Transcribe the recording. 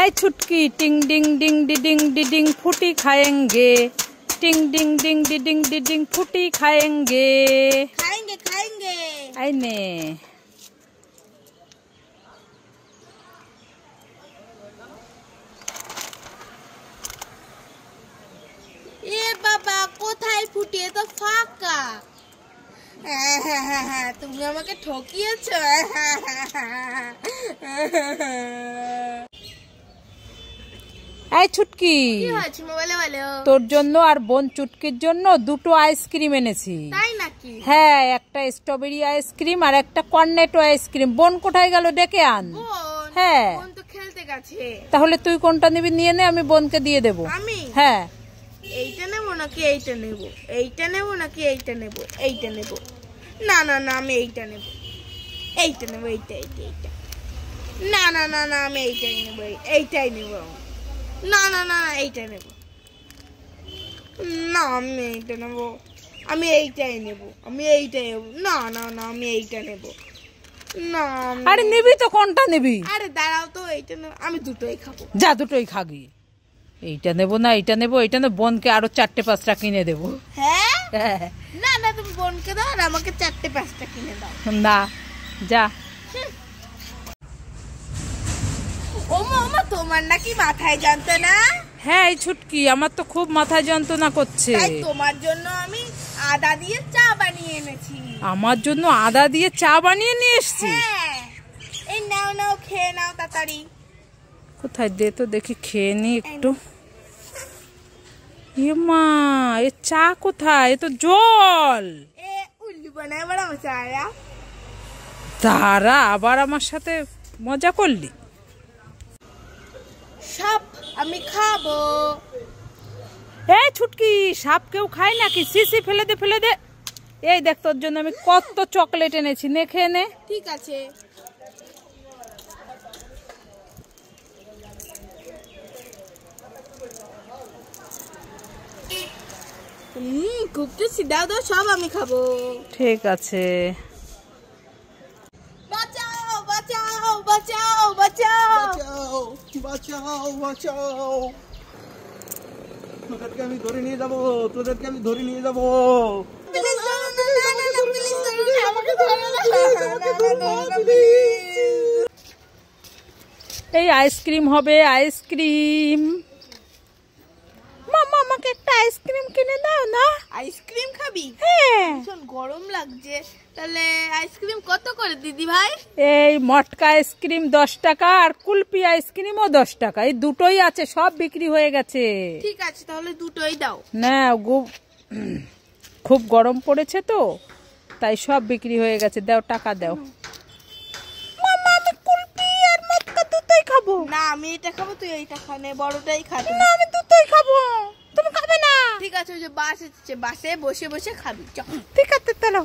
ऐ छुटकी टिंग डिंग डिंग डिडिंग डिडिंग फूटी खाएंगे, टिंग डिंग डिंग डिडिंग डिडिंग फूटी खाएंगे। खाएंगे खाएंगे आई ने এ বাবা কোথায় ফুটিয়ে তো ফাঁকা। তুমি আমাকে ঠকিয়েছো। এই ছুটকি কি হয়েছে মোবাইলে বলো? তোর জন্য আর বোন চুটকির জন্য দুটো আইসক্রিম এনেছি। তাই নাকি? হ্যাঁ, একটা স্ট্রবেরি আইসক্রিম আর একটা কর্নেটো আইসক্রিম। বোন কোথায় গেল, ডেকে আন। হ্যাঁ, বোন তো খেলতে গেছে। তাহলে তুই কোনটা নিবি নিয়ে নে, আমি বোনকে দিয়ে দেবো। আমি? হ্যাঁ। এইটা নেবো নাকি এইটা নেবো? এইটা নেবো নাকি এইটা নেবো? এইটা নেবো। না না না, আমি এইটা নেবো। এইটা নেবো, এইটা এইটা এইটা। না না না না, আমি এইটাই নেবো, এইটাই নেবো। না না না, এইটা নেবো। না, আমি এইটা নেবো। আমি এইটাই নেবো, আমি এইটাই নেবো। না না না, আমি এইটা নেবো। না, আরে নিবি তো, কোনটা নিবি? আরে দাঁড়াও তো, এইটা নেবো। আমি দুটোই খাবো। যা, দুটোই খাবি। এইটা নেবো না এইটা নেবো, এইটা নেবো। বোনকে আরো 4-5টা কিনে দেবো। হ্যাঁ? হ্যাঁ। না না, তুমি বোনকে দাও আর আমাকে 4-5টা কিনে দাও। না, যা। ওমা ওমা, তোমার নাকি মাথায় যন্ত্রণা? হ্যাঁ, এই ছুটকি আমার তো খুব মাথায় যন্ত্রণা করছে। তাই তোমার জন্য আমি আদা দিয়ে চা বানিয়ে এনেছি। আমার জন্য আদা দিয়ে চা বানিয়ে নিয়ে এসেছি? হ্যাঁ, এই নাও নাও, খেয়ে নাও তাড়াতাড়ি। কোথায় দে তো দেখি, খেয়ে নি একটু। এ মা, এ চা কোথায়? এ তো জল। এ উল্লু বানায় বড় মশায়া। তারা আবার আমার সাথে মজা করলি? সাপ আমি খাবো। এই ছুটকি, সাপ কেউ খায় নাকি? সিসি, ফেলে দে ফেলে দে। এই দেখ, তোর জন্য আমি কত চকলেট এনেছি, নে খেয়ে নে। ঠিক আছে। খুব তো সিধাও দাও, সব আমি খাবো। ঠিক আছে। বাঁচাও বাঁচাও বাঁচাও বাঁচাও বাঁচাও বাঁচাও, তোদেরকে আমি ধরে নিয়ে যাবো, তোদেরকে আমি ধরে নিয়ে যাবো। এই আইসক্রিম হবে, আইসক্রিম। মামা, আমাকে একটা আইসক্রিম কিনে দাও না। আইসক্রিম খাবি? হ্যাঁ। ভীষণ গরম লাগছে। তাহলে আইসক্রিম কত করে দিদি ভাই? এই মটকা আইসক্রিম 10 টাকা আর কুলপি আইসক্রিমও 10 টাকা। এই দুটোই আছে, সব বিক্রি হয়ে গেছে। ঠিক আছে, তাহলে দুটোই দাও। না, খুব গরম পড়েছে তো, তাই সব বিক্রি হয়ে গেছে। দাও, টাকা দাও। মামা, আমি কুলপি আর মটকা দুটোই খাবো। না, আমি এটা খাবো, তুই এইটা খা। নে, বড়টাই খাবি। না, আমি দুটোই খাবো। তুমি খাবে না? ঠিক আছে, ওই যে বাস এসেছে, বাসে বসে বসে খাবি। চল। ঠিক আছে, চলো।